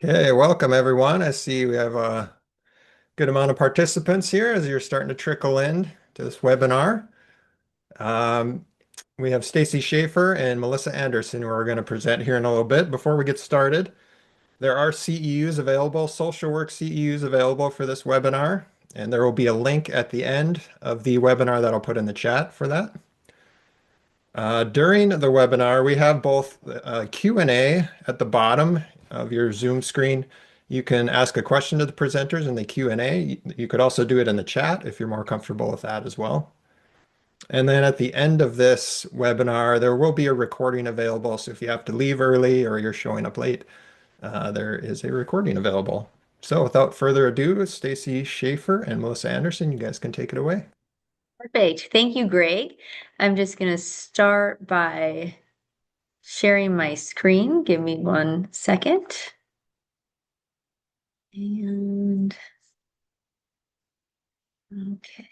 Okay, welcome everyone. I see we have a good amount of participants here as you're starting to trickle in to this webinar. Um, we have Stacy Schaefer and Melissa Anderson who are going to present here in a little bit. Before we get started, there are CEUs available, social work CEUs available for this webinar, and there will be a link at the end of the webinar that I'll put in the chat for that. During the webinar, we have both Q&A at the bottom of your Zoom screen. You can ask a question to the presenters in the Q&A. You could also do it in the chat if you're more comfortable with that as well. And then at the end of this webinar, there will be a recording available. So if you have to leave early or you're showing up late, there is a recording available. So without further ado, Stacy Schaefer and Melissa Anderson, you guys can take it away. Perfect. Thank you, Greg. I'm just going to start by sharing my screen. Give me 1 second. And okay.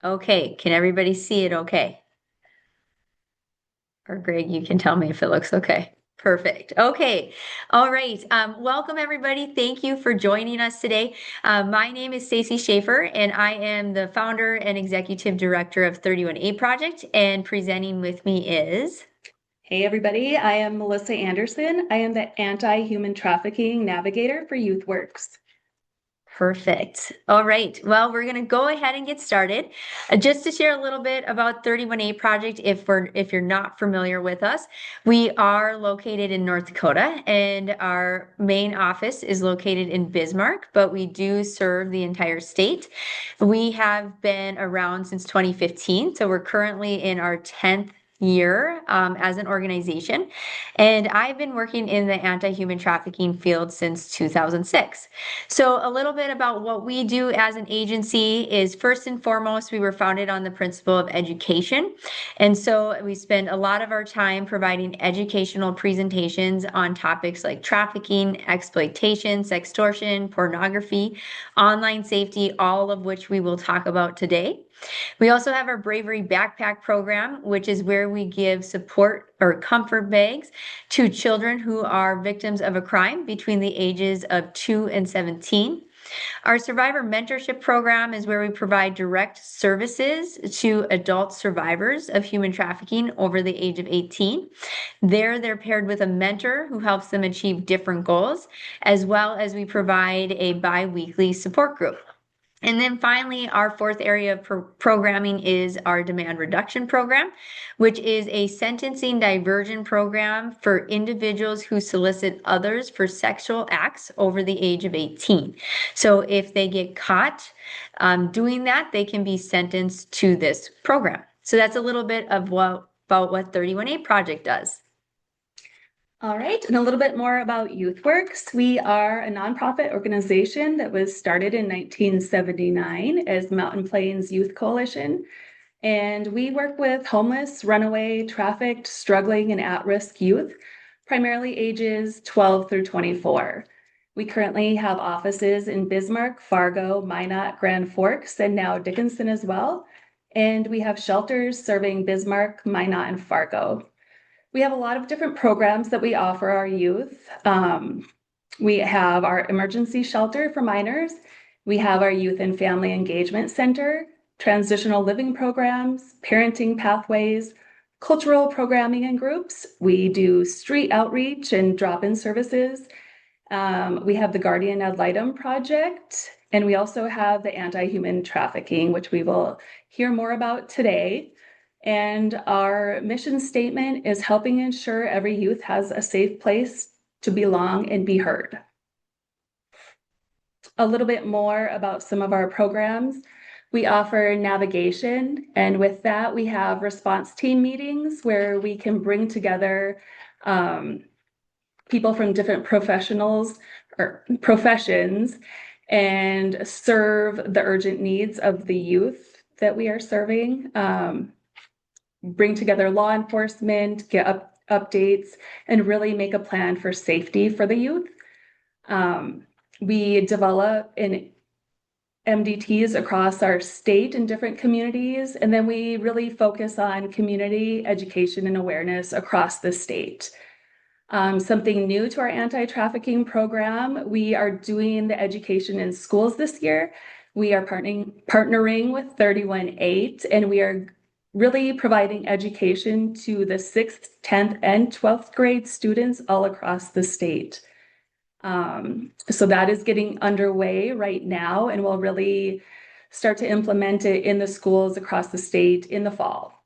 Okay. Can everybody see it okay? Or Greg, you can tell me if it looks okay. Perfect. Okay. All right. Welcome, everybody. Thank you for joining us today. My name is Stacy Schaefer, and I am the founder and executive director of 31A Project. And presenting with me is... Hey everybody, I am Melissa Anderson. I am the Anti-Human Trafficking Navigator for YouthWorks. Perfect. All right. Well, we're going to go ahead and get started. Just to share a little bit about 31A Project, if you're not familiar with us, we are located in North Dakota, and our main office is located in Bismarck, but we do serve the entire state. We have been around since 2015, so we're currently in our 10th year as an organization, and I've been working in the anti-human trafficking field since 2006. So a little bit about what we do as an agency is, first and foremost, we were founded on the principle of education. And so we spend a lot of our time providing educational presentations on topics like trafficking, exploitation, sextortion, pornography, online safety, all of which we will talk about today. We also have our Bravery Backpack program, which is where we give support or comfort bags to children who are victims of a crime between the ages of 2 and 17. Our survivor mentorship program is where we provide direct services to adult survivors of human trafficking over the age of 18. There, they're paired with a mentor who helps them achieve different goals, as well as we provide a bi-weekly support group. And then finally, our fourth area of programming is our demand reduction program, which is a sentencing diversion program for individuals who solicit others for sexual acts over the age of 18. So if they get caught doing that, they can be sentenced to this program. So that's a little bit of about what 31A Project does. All right, and a little bit more about YouthWorks. We are a nonprofit organization that was started in 1979 as Mountain Plains Youth Coalition. And we work with homeless, runaway, trafficked, struggling, and at-risk youth, primarily ages 12 through 24. We currently have offices in Bismarck, Fargo, Minot, Grand Forks, and now Dickinson as well. And we have shelters serving Bismarck, Minot, and Fargo. We have a lot of different programs that we offer our youth. We have our emergency shelter for minors. We have our youth and family engagement center, transitional living programs, parenting pathways, cultural programming and groups. We do street outreach and drop-in services. We have the Guardian Ad Litem project, and we also have the anti-human trafficking, which we will hear more about today. And our mission statement is helping ensure every youth has a safe place to belong and be heard. A little bit more about some of our programs. We offer navigation, and with that, we have response team meetings where we can bring together people from different professionals or professions and serve the urgent needs of the youth that we are serving. Bring together law enforcement, get updates, and really make a plan for safety for the youth. We develop MDTs across our state in different communities. And then we really focus on community education and awareness across the state. Something new to our anti-trafficking program, we are doing the education in schools this year. We are partnering with 31/8, and we are really providing education to the 6th, 10th, and 12th grade students all across the state. So that is getting underway right now, and we'll really start to implement it in the schools across the state in the fall.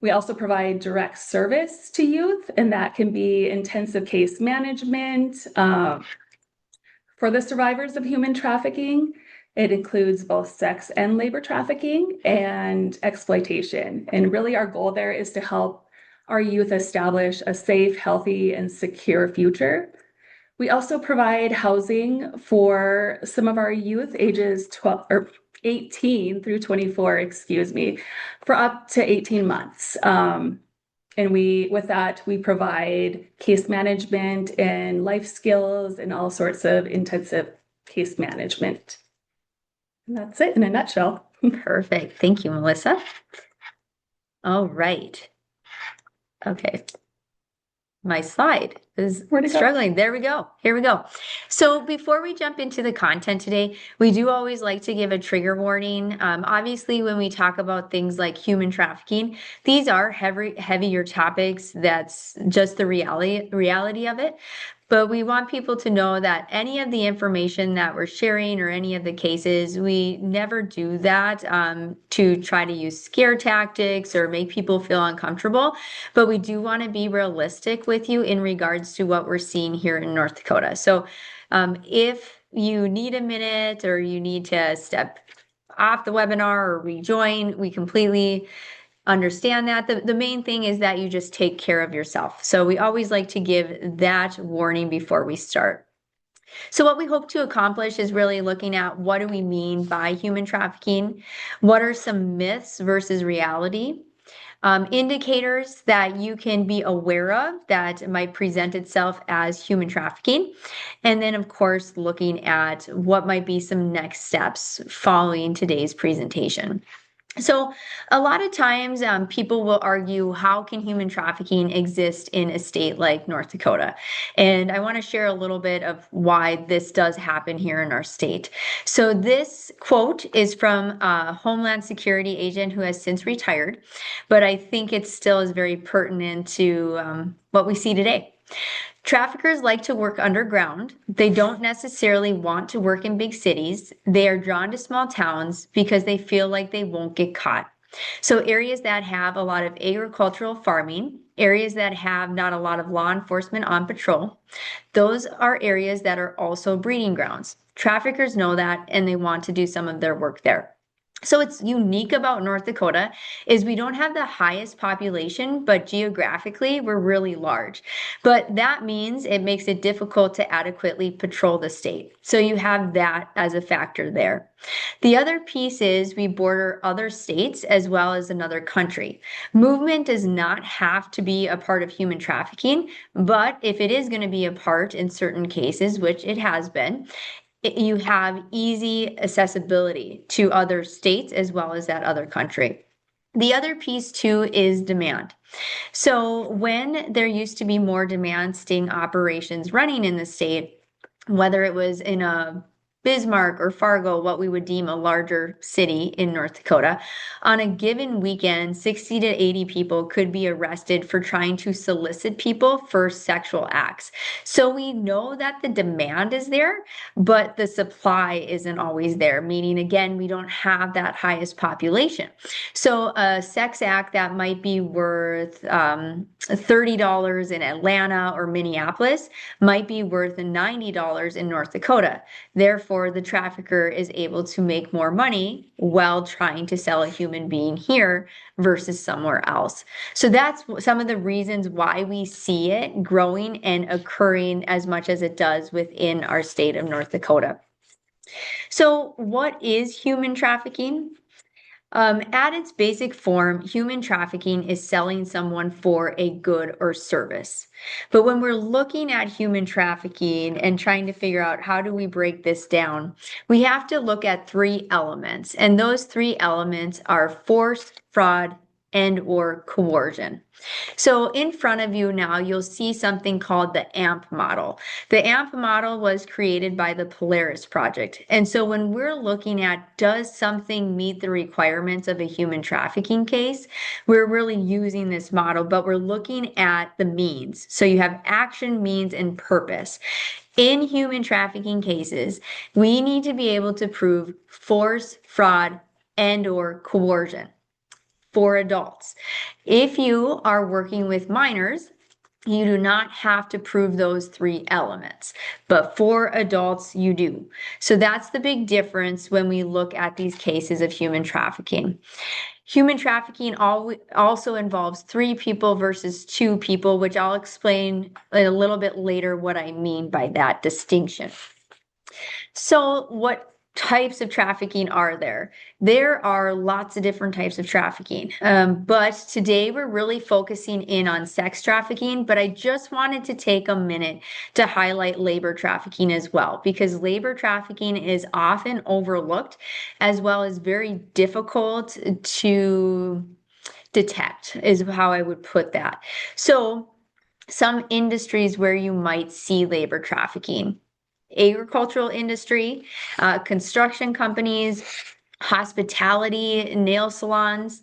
We also provide direct service to youth, and that can be intensive case management for the survivors of human trafficking. It includes both sex and labor trafficking and exploitation. And really, our goal there is to help our youth establish a safe, healthy, and secure future. We also provide housing for some of our youth ages 12 or 18 through 24, excuse me, for up to 18 months. And with that, we provide case management and life skills and all sorts of intensive case management. And that's it in a nutshell. Perfect. Thank you, Melissa. All right. Okay. My slide is struggling. There we go. Here we go. So before we jump into the content today, we do always like to give a trigger warning. Obviously, when we talk about things like human trafficking, these are heavier topics. That's just the reality of it. But we want people to know that any of the information that we're sharing or any of the cases, we never do that to try to use scare tactics or make people feel uncomfortable. But we do want to be realistic with you in regards to what we're seeing here in North Dakota. So if you need a minute or you need to step off the webinar or rejoin, we completely understand that. The main thing is that you just take care of yourself. So we always like to give that warning before we start. So what we hope to accomplish is really looking at what do we mean by human trafficking? What are some myths versus reality? Indicators that you can be aware of that might present itself as human trafficking. And then, of course, looking at what might be some next steps following today's presentation. So a lot of times people will argue, how can human trafficking exist in a state like North Dakota? And I want to share a little bit of why this does happen here in our state. So this quote is from a Homeland Security agent who has since retired, but I think it still is very pertinent to what we see today. Traffickers like to work underground. They don't necessarily want to work in big cities. They are drawn to small towns because they feel like they won't get caught. So areas that have a lot of agricultural farming, areas that have not a lot of law enforcement on patrol, those are areas that are also breeding grounds. Traffickers know that and they want to do some of their work there. So what's unique about North Dakota is we don't have the highest population, but geographically we're really large. But that means it makes it difficult to adequately patrol the state. So you have that as a factor there. The other piece is we border other states as well as another country. Movement does not have to be a part of human trafficking, but if it is going to be a part in certain cases, which it has been, you have easy accessibility to other states as well as that other country. The other piece too is demand. So when there used to be more demand sting operations running in the state, whether it was in a Bismarck or Fargo, what we would deem a larger city in North Dakota, on a given weekend, 60 to 80 people could be arrested for trying to solicit people for sexual acts. So we know that the demand is there, but the supply isn't always there, meaning, again, we don't have that highest population. So a sex act that might be worth $30 in Atlanta or Minneapolis might be worth $90 in North Dakota. Therefore, the trafficker is able to make more money while trying to sell a human being here versus somewhere else. So that's some of the reasons why we see it growing and occurring as much as it does within our state of North Dakota. So what is human trafficking? At its basic form, human trafficking is selling someone for a good or service. But when we're looking at human trafficking and trying to figure out how do we break this down, we have to look at three elements. And those three elements are force, fraud, and or coercion. So in front of you now, you'll see something called the AMP model. The AMP model was created by the Polaris Project. And so when we're looking at does something meet the requirements of a human trafficking case, we're really using this model, but we're looking at the means. So you have action, means, and purpose. In human trafficking cases, we need to be able to prove force, fraud, and or coercion for adults. If you are working with minors, you do not have to prove those three elements, but for adults, you do. So that's the big difference when we look at these cases of human trafficking. Human trafficking also involves 3 people versus 2 people, which I'll explain a little bit later what I mean by that distinction. So what types of trafficking are there? There are lots of different types of trafficking. But today we're really focusing in on sex trafficking, but I just wanted to take a minute to highlight labor trafficking as well, because labor trafficking is often overlooked as well as very difficult to detect, is how I would put that. So some industries where you might see labor trafficking: agricultural industry, construction companies, hospitality, nail salons.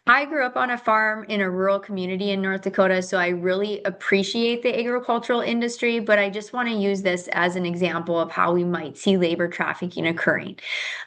I grew up on a farm in a rural community in North Dakota, so I really appreciate the agricultural industry, but I just want to use this as an example of how we might see labor trafficking occurring.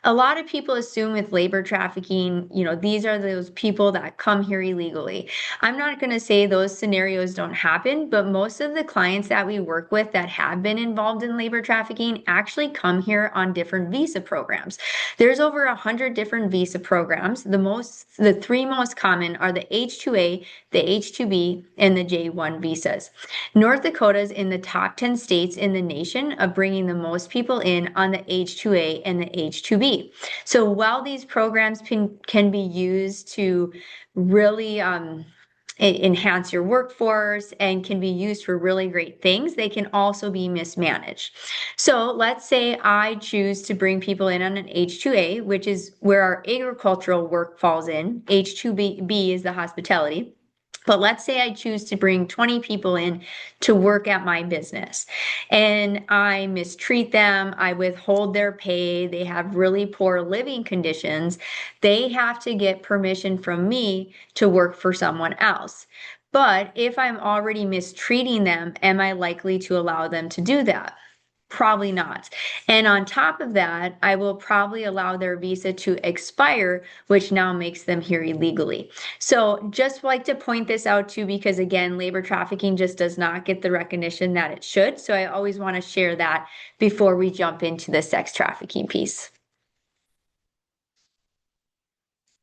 A lot of people assume with labor trafficking, these are those people that come here illegally. I'm not going to say those scenarios don't happen, but most of the clients that we work with that have been involved in labor trafficking actually come here on different visa programs. There's over 100 different visa programs. The 3 most common are the H-2A, the H-2B, and the J-1 visas. North Dakota is in the top 10 states in the nation of bringing the most people in on the H-2A and the H-2B. So while these programs can be used to really enhance your workforce and can be used for really great things, they can also be mismanaged. So let's say I choose to bring people in on an H-2A, which is where our agricultural work falls in. H-2B is the hospitality. But let's say I choose to bring 20 people in to work at my business and I mistreat them, I withhold their pay, they have really poor living conditions. They have to get permission from me to work for someone else. But if I'm already mistreating them, am I likely to allow them to do that? Probably not. And on top of that, I will probably allow their visa to expire, which now makes them here illegally. So just like to point this out too, because again, labor trafficking just does not get the recognition that it should. So I always want to share that before we jump into the sex trafficking piece.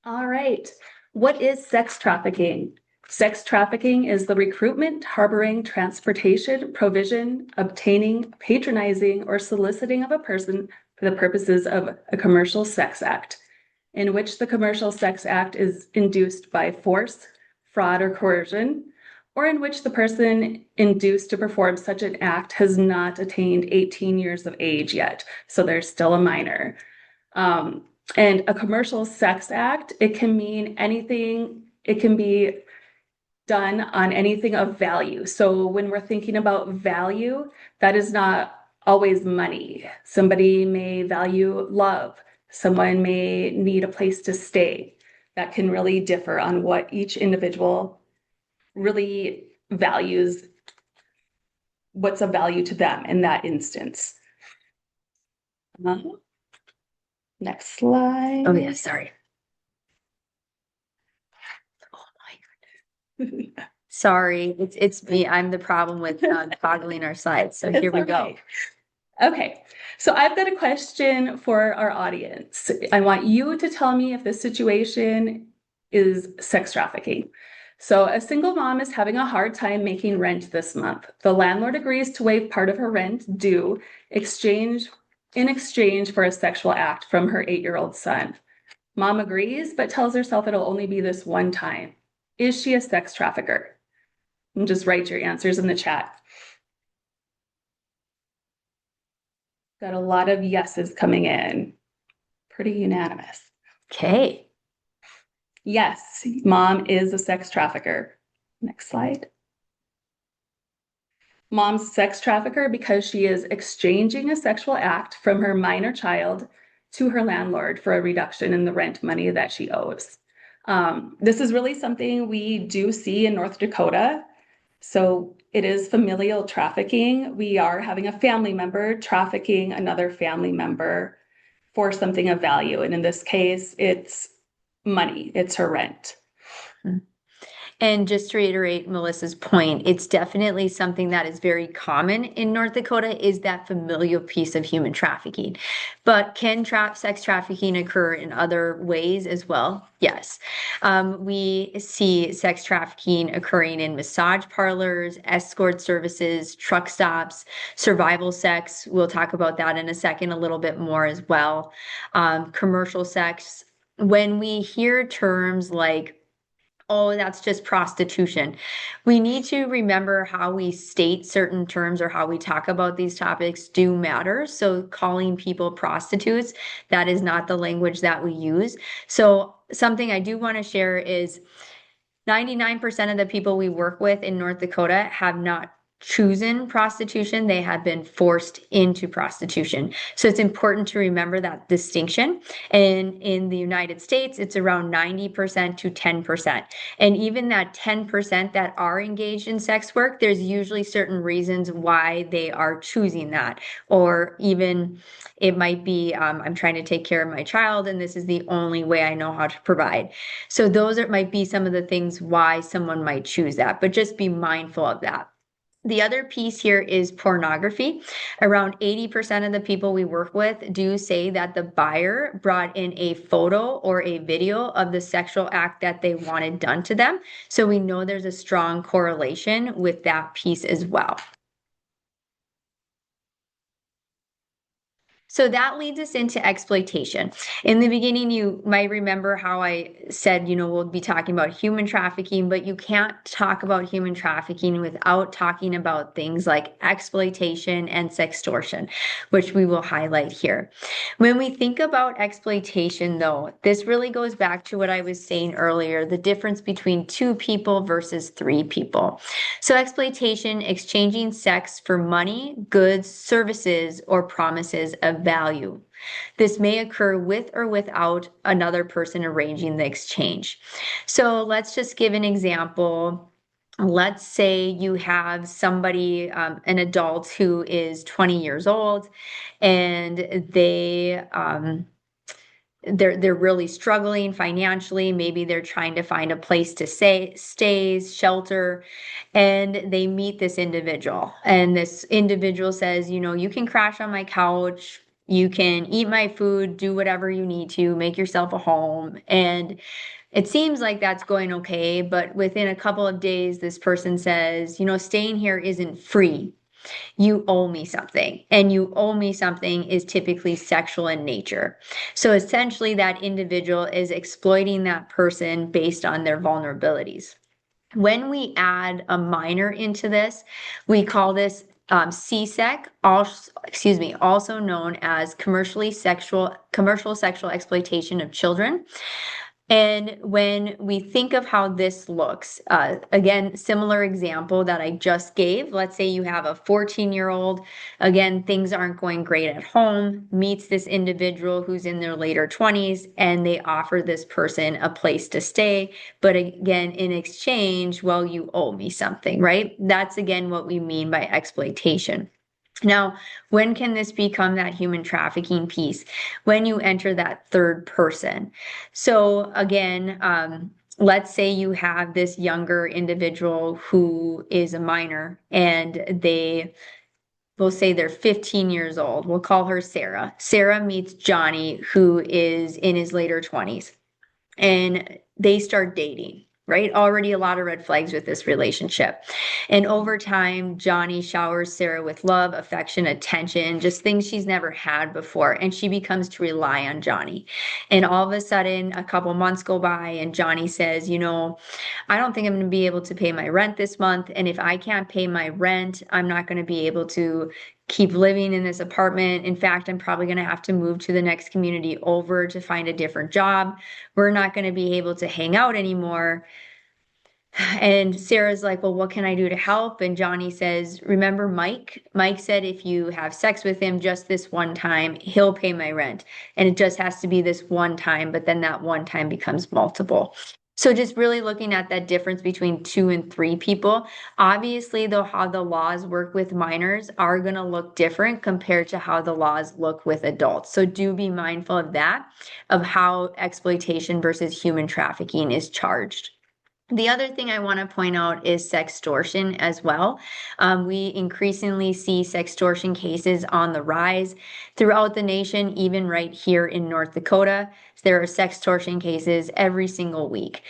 All right. What is sex trafficking? Sex trafficking is the recruitment, harboring, transportation, provision, obtaining, patronizing, or soliciting of a person for the purposes of a commercial sex act, in which the commercial sex act is induced by force, fraud, or coercion, or in which the person induced to perform such an act has not attained 18 years of age yet, so they're still a minor. And a commercial sex act, it can mean anything, it can be done on anything of value. So when we're thinking about value, that is not always money. Somebody may value love. Someone may need a place to stay. That can really differ on what each individual really values, what's of value to them in that instance. Next slide. Oh yeah, sorry. Sorry, it's me. I'm the problem with toggling our slides. So here we go. Okay, so I've got a question for our audience. I want you to tell me if this situation is sex trafficking. So a single mom is having a hard time making rent this month. The landlord agrees to waive part of her rent in exchange for a sexual act from her 8-year-old son. Mom agrees, but tells herself it'll only be this one time. Is she a sex trafficker? And just write your answers in the chat. Got a lot of yeses coming in. Pretty unanimous. Okay. Yes, mom is a sex trafficker. Next slide. Mom's a sex trafficker because she is exchanging a sexual act from her minor child to her landlord for a reduction in the rent money that she owes. This is really something we do see in North Dakota. So it is familial trafficking. We are having a family member trafficking another family member for something of value. And in this case, it's money, it's her rent. And just to reiterate Melissa's point, it's definitely something that is very common in North Dakota is that familial piece of human trafficking. But can sex trafficking occur in other ways as well? Yes. We see sex trafficking occurring in massage parlors, escort services, truck stops, survival sex. We'll talk about that in a second a little bit more as well. Commercial sex. When we hear terms like oh, that's just prostitution. We need to remember how we state certain terms or how we talk about these topics do matter. So calling people prostitutes, that is not the language that we use. So something I do want to share is 99% of the people we work with in North Dakota have not chosen prostitution. They have been forced into prostitution. So it's important to remember that distinction. And in the United States, it's around 90% to 10%. And even that 10% that are engaged in sex work, there's usually certain reasons why they are choosing that. Or even it might be, I'm trying to take care of my child, and this is the only way I know how to provide. So those might be some of the things why someone might choose that, but just be mindful of that. The other piece here is pornography. Around 80% of the people we work with do say that the buyer brought in a photo or a video of the sexual act that they wanted done to them. So we know there's a strong correlation with that piece as well. So that leads us into exploitation. In the beginning, you might remember how I said, we'll be talking about human trafficking, but you can't talk about human trafficking without talking about things like exploitation and sextortion, which we will highlight here. When we think about exploitation, though, this really goes back to what I was saying earlier, the difference between 2 people versus 3 people. So exploitation, exchanging sex for money, goods, services, or promises of value. This may occur with or without another person arranging the exchange. So let's just give an example. Let's say you have somebody, an adult who is 20 years old, and they're really struggling financially. Maybe they're trying to find a place to stay, shelter, and they meet this individual. And this individual says, you can crash on my couch, you can eat my food, do whatever you need to, make yourself a home. And it seems like that's going okay, but within a couple of days, this person says, staying here isn't free. You owe me something, and you owe me something is typically sexual in nature. So essentially, that individual is exploiting that person based on their vulnerabilities. When we add a minor into this, we call this CSEC, also known as commercial sexual exploitation of children. And when we think of how this looks, again, similar example that I just gave, let's say you have a 14-year-old, again, things aren't going great at home, meets this individual who's in their later 20s, and they offer this person a place to stay. But again, in exchange, well, you owe me something, right? That's again what we mean by exploitation. Now, when can this become that human trafficking piece? When you enter that third person. So again, let's say you have this younger individual who is a minor, and we'll say they're 15 years old. We'll call her Sarah. Sarah meets Johnny, who is in his later 20s, and they start dating. right? Already a lot of red flags with this relationship. And over time, Johnny showers Sarah with love, affection, attention, just things she's never had before. And she becomes to rely on Johnny. And all of a sudden, a couple months go by, and Johnny says, I don't think I'm going to be able to pay my rent this month. And if I can't pay my rent, I'm not going to be able to keep living in this apartment. In fact, I'm probably going to have to move to the next community over to find a different job. We're not going to be able to hang out anymore. And Sarah's like, well, what can I do to help? And Johnny says, remember Mike? Mike said if you have sex with him just this one time, he'll pay my rent. And it just has to be this one time, but then that one time becomes multiple. So just really looking at that difference between 2 and 3 people. Obviously, though, how the laws work with minors are going to look different compared to how the laws look with adults. So do be mindful of that, of how exploitation versus human trafficking is charged. The other thing I want to point out is sextortion as well. We increasingly see sextortion cases on the rise throughout the nation, even right here in North Dakota. There are sextortion cases every single week.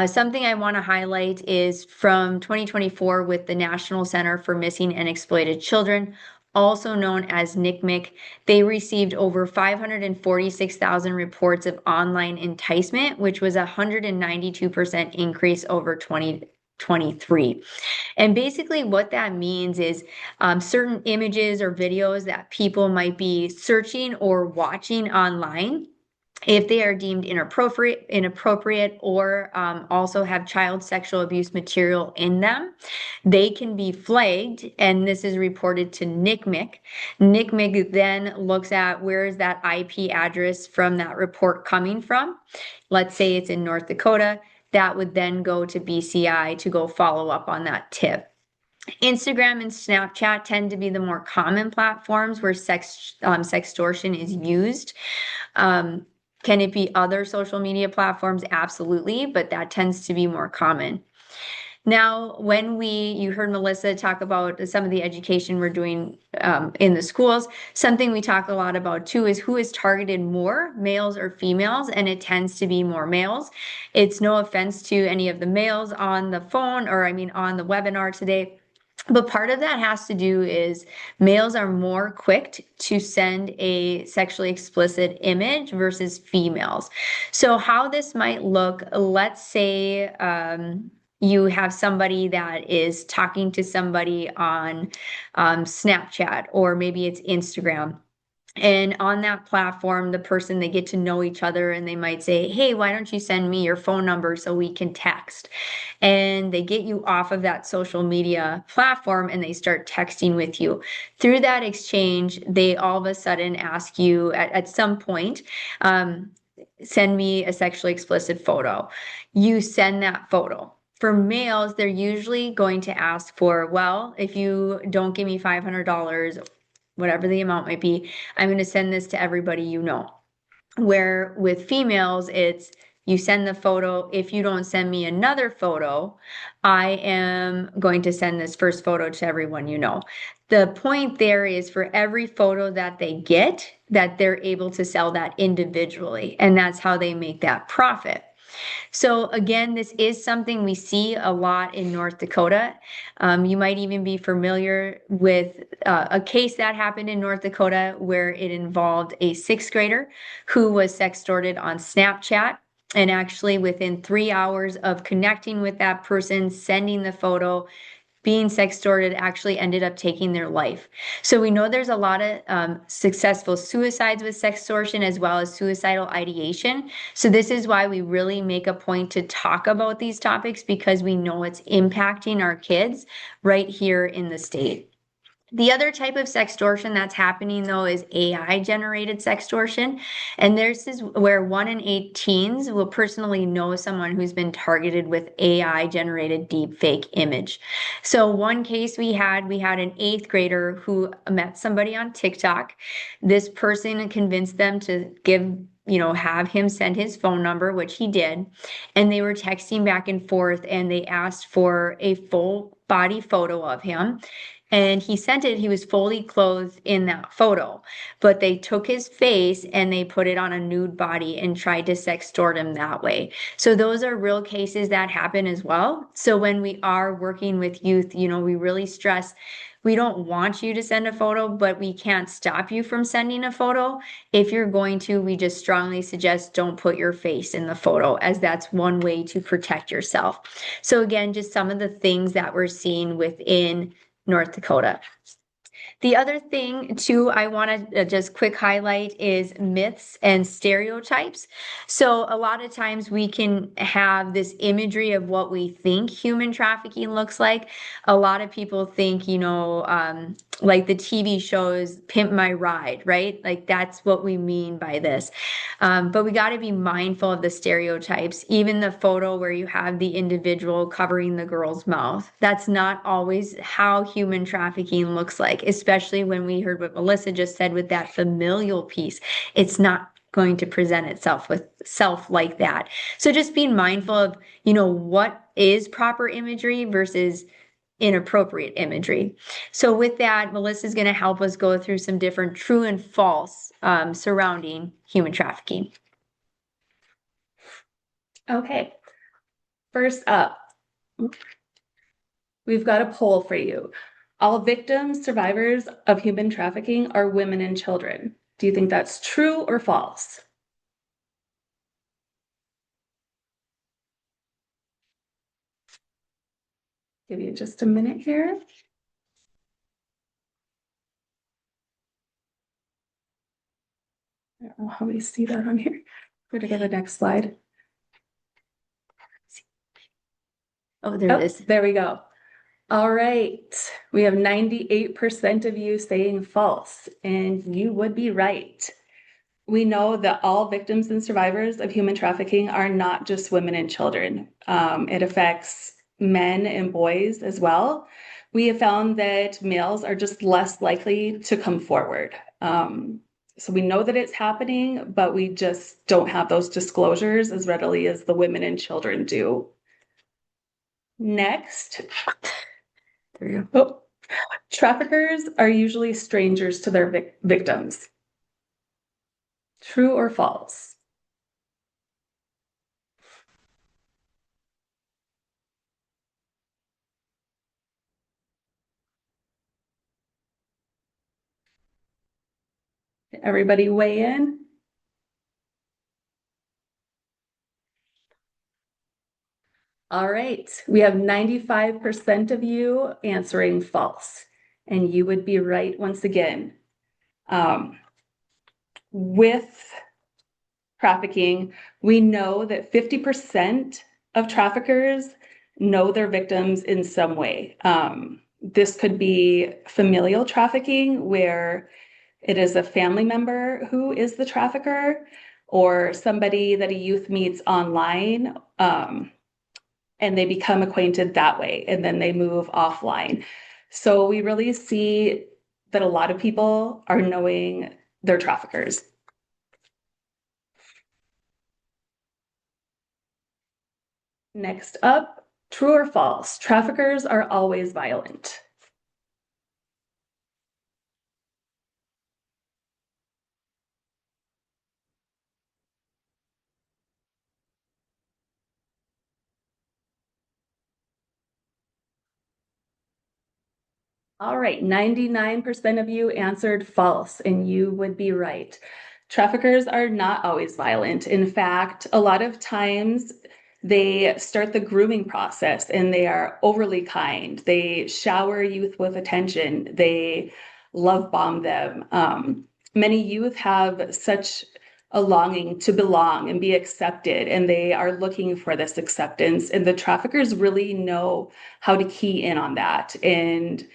Something I want to highlight is from 2024 with the National Center for Missing and Exploited Children, also known as NCMEC. They received over 546,000 reports of online enticement, which was a 192% increase over 2023. And basically what that means is certain images or videos that people might be searching or watching online, if they are deemed inappropriate or also have child sexual abuse material in them, they can be flagged, and this is reported to NCMEC. NCMEC then looks at where is that IP address from that report coming from. Let's say it's in North Dakota. That would then go to BCI to go follow up on that tip. Instagram and Snapchat tend to be the more common platforms where sextortion is used. Can it be other social media platforms? Absolutely, but that tends to be more common. Now, you heard Melissa talk about some of the education we're doing in the schools. Something we talk a lot about too is who is targeted more, males or females, and it tends to be more males. It's no offense to any of the males on the phone on the webinar today. But part of that has to do is males are more quick to send a sexually explicit image versus females. So how this might look, let's say you have somebody that is talking to somebody on Snapchat, or maybe it's Instagram. And on that platform, they get to know each other, and they might say, hey, why don't you send me your phone number so we can text? And they get you off of that social media platform and they start texting with you. Through that exchange, they all of a sudden ask you at some point, send me a sexually explicit photo. You send that photo. For males, they're usually going to ask for, well, if you don't give me $500, whatever the amount might be, I'm going to send this to everybody you know. Where with females, it's you send the photo. If you don't send me another photo, I am going to send this first photo to everyone you know. The point there is for every photo that they get, that they're able to sell that individually, and that's how they make that profit. So again, this is something we see a lot in North Dakota. You might even be familiar with a case that happened in North Dakota where it involved a 6th grader who was sextorted on Snapchat. And actually within 3 hours of connecting with that person, sending the photo, being sextorted, actually ended up taking their life. So we know there's a lot of successful suicides with sextortion, as well as suicidal ideation. So this is why we really make a point to talk about these topics, because we know it's impacting our kids right here in the state. The other type of sextortion that's happening, though, is AI-generated sextortion. And this is where 1 in 8 teens will personally know someone who's been targeted with AI-generated deepfake image. So one case we had an 8th grader who met somebody on TikTok. This person convinced them to have him send his phone number, which he did. And they were texting back and forth, and they asked for a full body photo of him. and he sent it. He was fully clothed in that photo, but they took his face and they put it on a nude body and tried to sextort him that way. So those are real cases that happen as well. So when we are working with youth, we really stress we don't want you to send a photo, but we can't stop you from sending a photo. If you're going to, we just strongly suggest don't put your face in the photo, as that's one way to protect yourself. So again, just some of the things that we're seeing within North Dakota. The other thing too, I want to just quick highlight is myths and stereotypes. So a lot of times we can have this imagery of what we think human trafficking looks like. A lot of people think, like the TV shows Pimp My Ride, right? Like that's what we mean by this. But we got to be mindful of the stereotypes. Even the photo where you have the individual covering the girl's mouth. That's not always how human trafficking looks like, especially when we heard what Melissa just said with that familial piece. It's not going to present itself with self like that. So just being mindful of, what is proper imagery versus inappropriate imagery. So with that, Melissa is going to help us go through some different true and false surrounding human trafficking. Okay, first up, we've got a poll for you. All victims, survivors of human trafficking are women and children. Do you think that's true or false? Give you just a minute here. I don't know how we see that on here. Where to go to the next slide? Oh, there it is. There we go. All right. We have 98% of you saying false, and you would be right. We know that all victims and survivors of human trafficking are not just women and children. It affects men and boys as well. We have found that males are just less likely to come forward. So we know that it's happening, but we just don't have those disclosures as readily as the women and children do. Next. There you go. Oh, traffickers are usually strangers to their victims. True or false? Everybody weigh in. All right, we have 95% of you answering false, and you would be right once again. With trafficking, we know that 50% of traffickers know their victims in some way. This could be familial trafficking, where it is a family member who is the trafficker, or somebody that a youth meets online, and they become acquainted that way, and then they move offline. So we really see that a lot of people are knowing their traffickers. Next up, true or false? Traffickers are always violent. All right, 99% of you answered false, and you would be right. Traffickers are not always violent. In fact, a lot of times they start the grooming process and they are overly kind. They shower youth with attention. They love bomb them. Many youth have such a longing to belong and be accepted, and they are looking for this acceptance. And the traffickers really know how to key in on that. And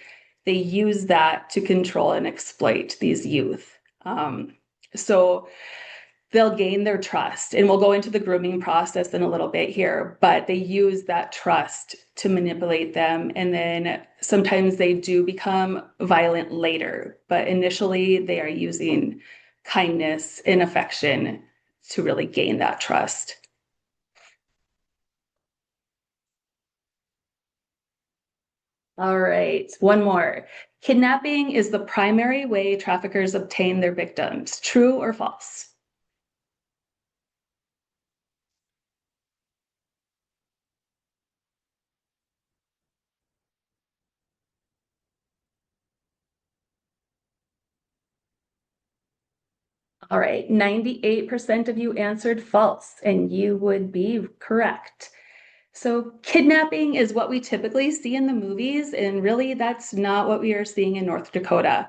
they use that to control and exploit these youth. So they'll gain their trust, and we'll go into the grooming process in a little bit here, but they use that trust to manipulate them. And then sometimes they do become violent later, but initially they are using kindness and affection to really gain that trust. All right, one more. Kidnapping is the primary way traffickers obtain their victims. True or false? All right, 98% of you answered false, and you would be correct. So, kidnapping is what we typically see in the movies, and really that's not what we are seeing in North Dakota.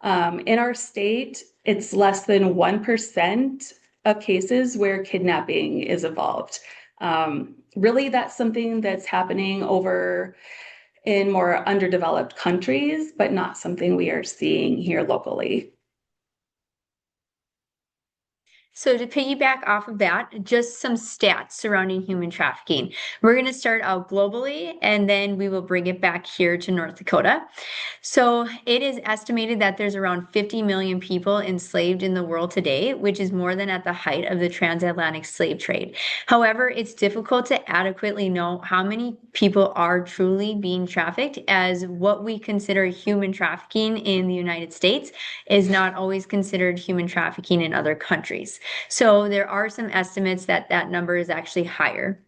In our state, it's less than 1% of cases where kidnapping is involved. Really, that's something that's happening over in more underdeveloped countries, but not something we are seeing here locally. So to piggyback off of that, just some stats surrounding human trafficking. We're going to start out globally and then we will bring it back here to North Dakota. So it is estimated that there's around 50 million people enslaved in the world today, which is more than at the height of the transatlantic slave trade. However, it's difficult to adequately know how many people are truly being trafficked, as what we consider human trafficking in the United States is not always considered human trafficking in other countries. So there are some estimates that that number is actually higher.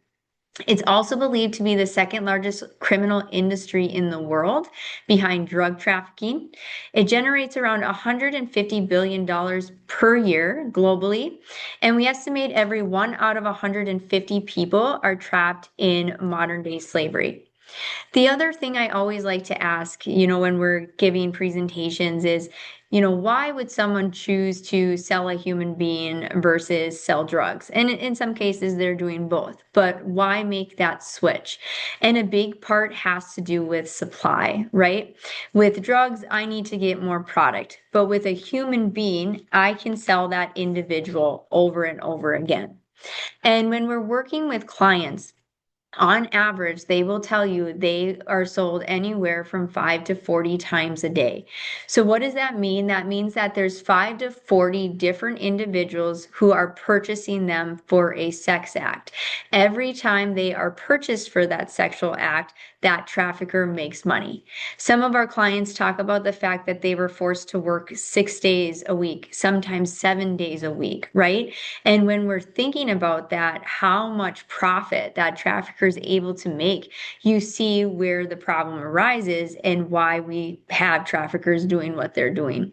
It's also believed to be the second largest criminal industry in the world behind drug trafficking. It generates around $150 billion per year globally. And we estimate every 1 out of 150 people are trapped in modern day slavery. The other thing I always like to ask, when we're giving presentations is, why would someone choose to sell a human being versus sell drugs? And in some cases, they're doing both, but why make that switch? And a big part has to do with supply, right? With drugs, I need to get more product, but with a human being, I can sell that individual over and over again. And when we're working with clients, on average, they will tell you they are sold anywhere from 5 to 40 times a day. So, what does that mean? That means that there's 5 to 40 different individuals who are purchasing them for a sex act. Every time they are purchased for that sexual act, that trafficker makes money. Some of our clients talk about the fact that they were forced to work 6 days a week, sometimes 7 days a week, right? And when we're thinking about that, how much profit that trafficker is able to make, you see where the problem arises and why we have traffickers doing what they're doing.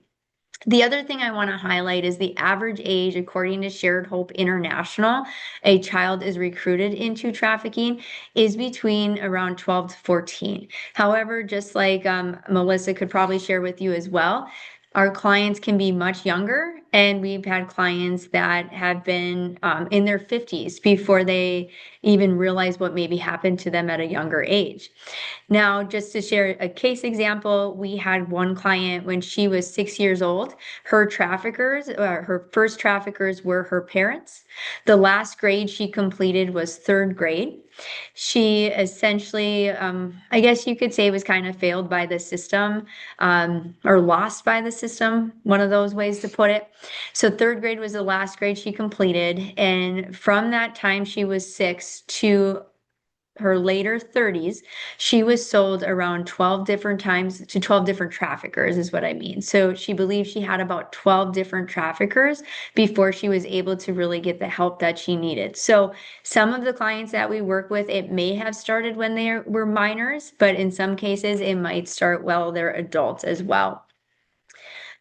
The other thing I want to highlight is the average age, according to Shared Hope International, a child is recruited into trafficking is between around 12 to 14. However, just like Melissa could probably share with you as well, our clients can be much younger, and we've had clients that have been in their 50s before they even realize what maybe happened to them at a younger age. Now, just to share a case example, we had one client when she was 6 years old. Her first traffickers were her parents. The last grade she completed was third grade. She essentially, I guess you could say, was kind of failed by the system, or lost by the system, one of those ways to put it. So, third grade was the last grade she completed. And from that time she was 6 to her later 30s, she was sold around 12 different times to 12 different traffickers, is what I mean. So she believes she had about 12 different traffickers before she was able to really get the help that she needed. So some of the clients that we work with, it may have started when they were minors, but in some cases, it might start while they're adults as well.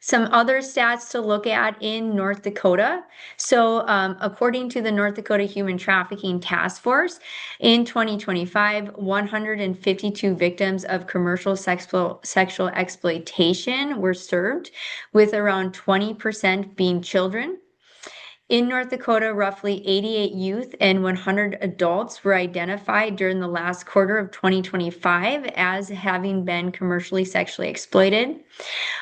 Some other stats to look at in North Dakota. So, according to the North Dakota Human Trafficking Task Force, in 2025, 152 victims of commercial sexual exploitation were served, with around 20% being children. In North Dakota, roughly 88 youth and 100 adults were identified during the last quarter of 2025 as having been commercially sexually exploited.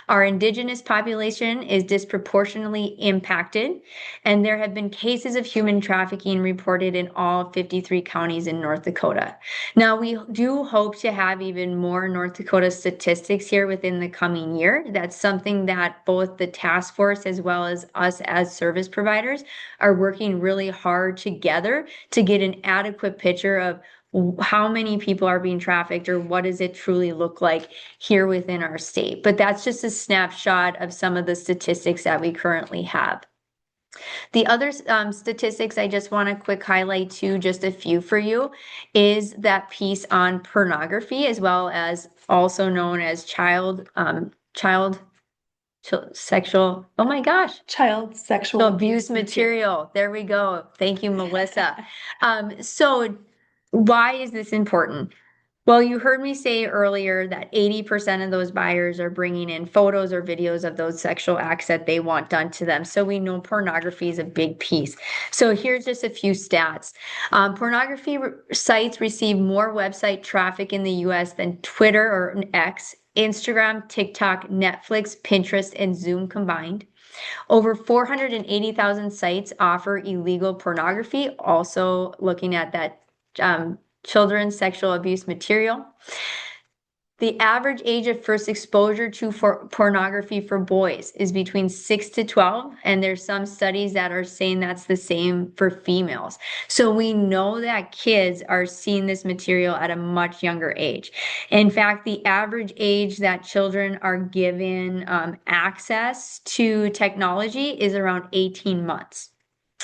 Our indigenous population is disproportionately impacted, and there have been cases of human trafficking reported in all 53 counties in North Dakota. Now, we do hope to have even more North Dakota statistics here within the coming year. That's something that both the task force as well as us as service providers are working really hard together to get an adequate picture of how many people are being trafficked, or what does it truly look like here within our state. But that's just a snapshot of some of the statistics that we currently have. The other statistics I just want to quick highlight too, just a few for you, is that piece on pornography, as well as also known as child sexual, oh my gosh, Child sexual abuse material. There we go. Thank you, Melissa. So why is this important? Well, you heard me say earlier that 80% of those buyers are bringing in photos or videos of those sexual acts that they want done to them. So we know pornography is a big piece. So here's just a few stats. Pornography sites receive more website traffic in the US than Twitter or X, Instagram, TikTok, Netflix, Pinterest, and Zoom combined. Over 480,000 sites offer illegal pornography, also looking at that children's sexual abuse material. The average age of first exposure to pornography for boys is between 6 to 12, and there's some studies that are saying that's the same for females. So we know that kids are seeing this material at a much younger age. In fact, the average age that children are given access to technology is around 18 months.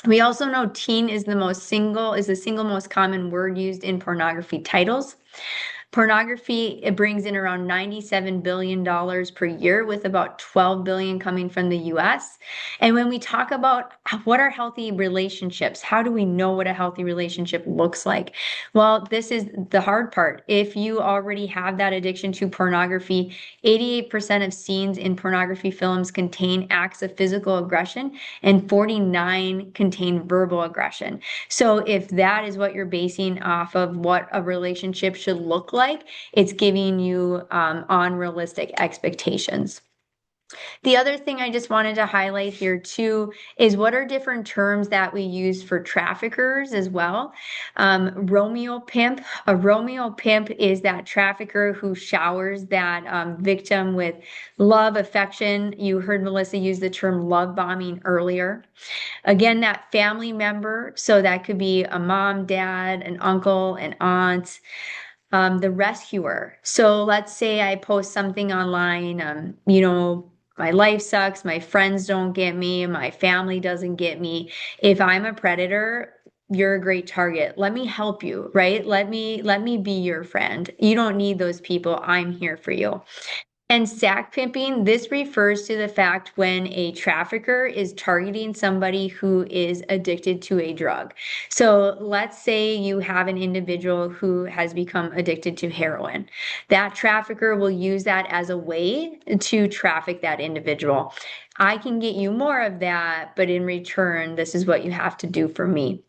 We also know teen is the single most common word used in pornography titles. Pornography, it brings in around $97 billion per year, with about 12 billion coming from the US. And when we talk about what are healthy relationships, how do we know what a healthy relationship looks like? Well, this is the hard part. If you already have that addiction to pornography, 88% of scenes in pornography films contain acts of physical aggression, and 49 contain verbal aggression. So if that is what you're basing off of what a relationship should look like, it's giving you unrealistic expectations. The other thing I just wanted to highlight here too is what are different terms that we use for traffickers as well. Romeo pimp. A Romeo pimp is that trafficker who showers that victim with love, affection. You heard Melissa use the term love bombing earlier. Again, that family member. So that could be a mom, dad, an uncle, an aunt. The rescuer. So let's say I post something online, my life sucks, my friends don't get me, my family doesn't get me. If I'm a predator, you're a great target. Let me help you, right? Let me be your friend. You don't need those people. I'm here for you. And sack pimping, this refers to the fact when a trafficker is targeting somebody who is addicted to a drug. So let's say you have an individual who has become addicted to heroin. That trafficker will use that as a way to traffic that individual. I can get you more of that, but in return, this is what you have to do for me.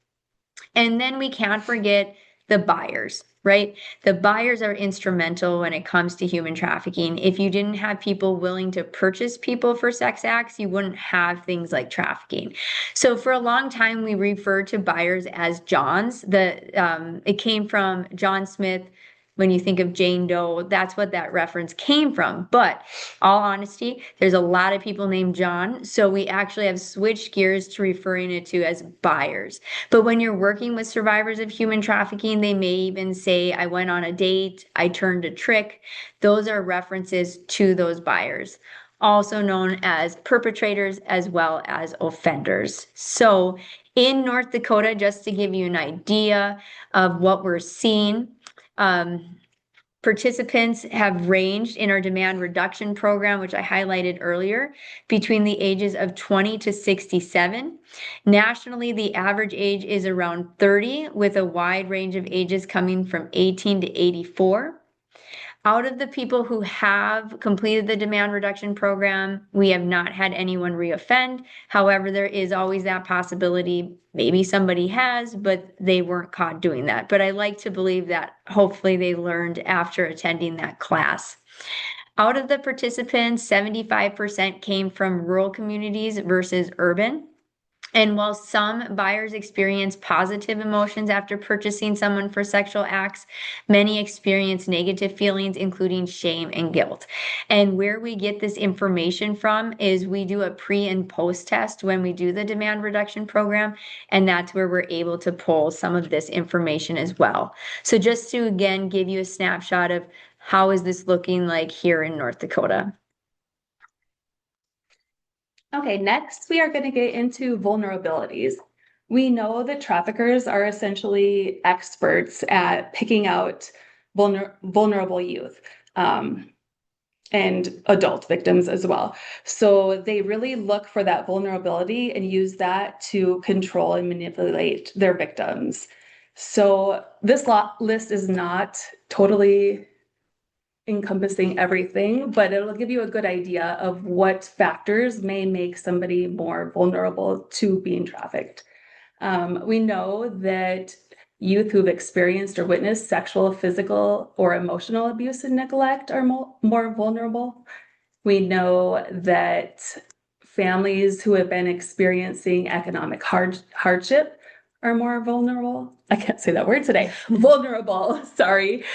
And then we can't forget the buyers, right? The buyers are instrumental when it comes to human trafficking. If you didn't have people willing to purchase people for sex acts, you wouldn't have things like trafficking. So for a long time, we referred to buyers as Johns. It came from John Smith. When you think of Jane Doe, that's what that reference came from. But all honesty, there's a lot of people named John. So we actually have switched gears to referring it to as buyers. But when you're working with survivors of human trafficking, they may even say, I went on a date, I turned a trick. Those are references to those buyers, also known as perpetrators as well as offenders. So in North Dakota, just to give you an idea of what we're seeing, participants have ranged in our demand reduction program, which I highlighted earlier, between the ages of 20 to 67. Nationally, the average age is around 30, with a wide range of ages coming from 18 to 84. Out of the people who have completed the demand reduction program, we have not had anyone reoffend. However, there is always that possibility. Maybe somebody has, but they weren't caught doing that. But I like to believe that hopefully they learned after attending that class. Out of the participants, 75% came from rural communities versus urban. And while some buyers experience positive emotions after purchasing someone for sexual acts, many experience negative feelings, including shame and guilt. And where we get this information from is we do a pre and post test when we do the demand reduction program. And that's where we're able to pull some of this information as well. So just to again give you a snapshot of how is this looking like here in North Dakota. Okay, next we are going to get into vulnerabilities. We know that traffickers are essentially experts at picking out vulnerable youth and adult victims as well. So they really look for that vulnerability and use that to control and manipulate their victims. So this list is not totally encompassing everything, but it'll give you a good idea of what factors may make somebody more vulnerable to being trafficked. We know that youth who've experienced or witnessed sexual, physical, or emotional abuse and neglect are more vulnerable. We know that families who have been experiencing economic hardship are more vulnerable. I can't say that word today. Vulnerable, sorry.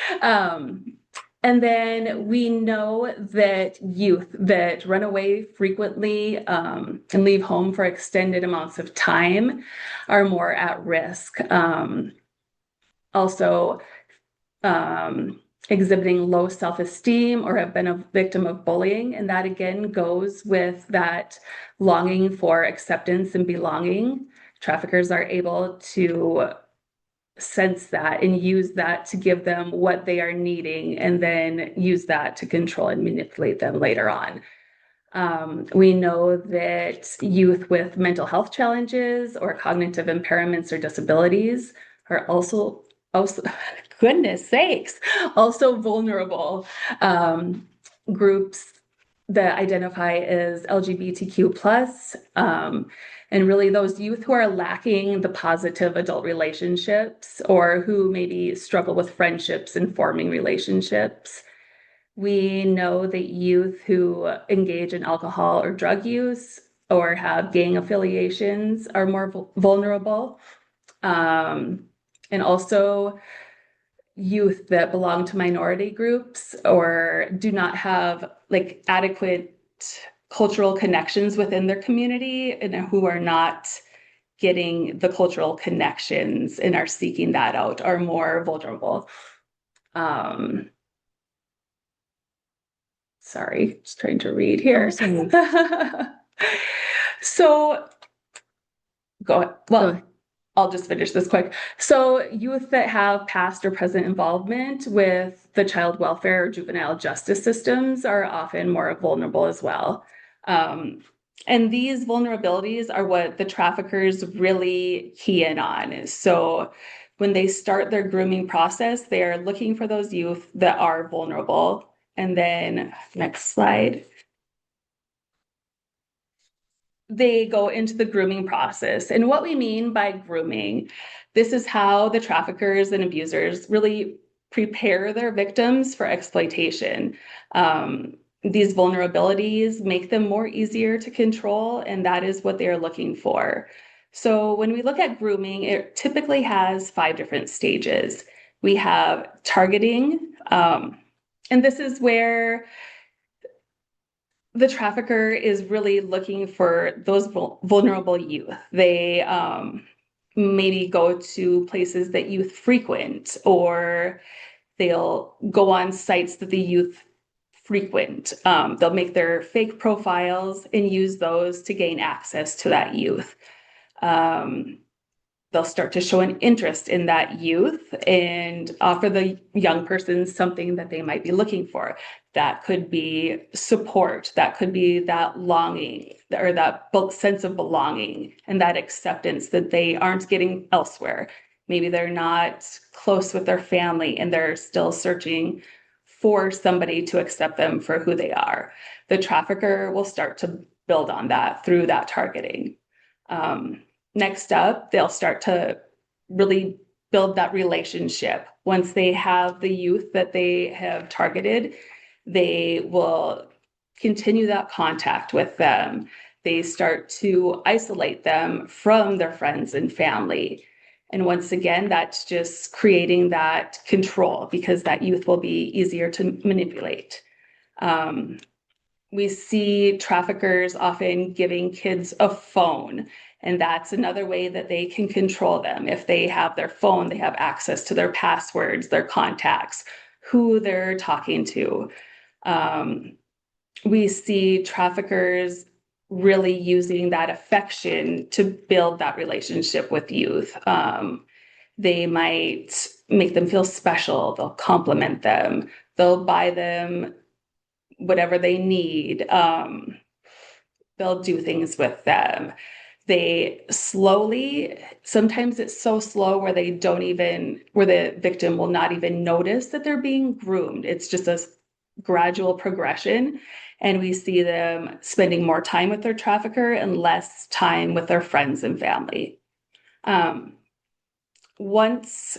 And then we know that youth that run away frequently and leave home for extended amounts of time are more at risk. Also, exhibiting low self-esteem or have been a victim of bullying. And that again goes with that longing for acceptance and belonging. Traffickers are able to sense that and use that to give them what they are needing and then use that to control and manipulate them later on. We know that youth with mental health challenges or cognitive impairments or disabilities are also goodness sakes, also vulnerable. Groups that identify as LGBTQ plus, and really those youth who are lacking the positive adult relationships or who maybe struggle with friendships and forming relationships. We know that youth who engage in alcohol or drug use or have gang affiliations are more vulnerable. And also youth that belong to minority groups or do not have like adequate cultural connections within their community and who are not getting the cultural connections and are seeking that out are more vulnerable. Sorry, just trying to read here. So go ahead. Well, I'll just finish this quick. So youth that have past or present involvement with the child welfare or juvenile justice systems are often more vulnerable as well. And these vulnerabilities are what the traffickers really key in on. So when they start their grooming process, they are looking for those youth that are vulnerable. And then next slide. They go into the grooming process. And what we mean by grooming, this is how the traffickers and abusers really prepare their victims for exploitation. These vulnerabilities make them more easier to control, and that is what they are looking for. So when we look at grooming, it typically has 5 different stages. We have targeting, and this is where the trafficker is really looking for those vulnerable youth. They maybe go to places that youth frequent, or they'll go on sites that the youth frequent. They'll make their fake profiles and use those to gain access to that youth. They'll start to show an interest in that youth and offer the young person something that they might be looking for. That could be support, that could be that longing or that sense of belonging and that acceptance that they aren't getting elsewhere. Maybe they're not close with their family and they're still searching for somebody to accept them for who they are. The trafficker will start to build on that through that targeting. Next up, they'll start to really build that relationship. Once they have the youth that they have targeted, they will continue that contact with them. they start to isolate them from their friends and family. And once again, that's just creating that control because that youth will be easier to manipulate. We see traffickers often giving kids a phone, and that's another way that they can control them. If they have their phone, they have access to their passwords, their contacts, who they're talking to. We see traffickers really using that affection to build that relationship with youth. They might make them feel special, they'll compliment them, they'll buy them whatever they need. They'll do things with them. They slowly, sometimes it's so slow where they don't even, where the victim will not even notice that they're being groomed. It's just a gradual progression. And we see them spending more time with their trafficker and less time with their friends and family. Once